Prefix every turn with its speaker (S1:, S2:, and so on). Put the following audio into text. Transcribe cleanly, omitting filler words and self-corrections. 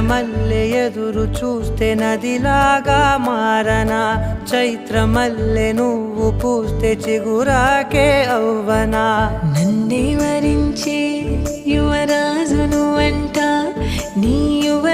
S1: మల్లె ఎదురు చూస్తే నదిలాగా మారనా, చైత్రమల్లె నువ్వు పూస్తే చిగురాకే అవ్వనా.
S2: నన్నే వరించే యువరాజును అంట నీ యువ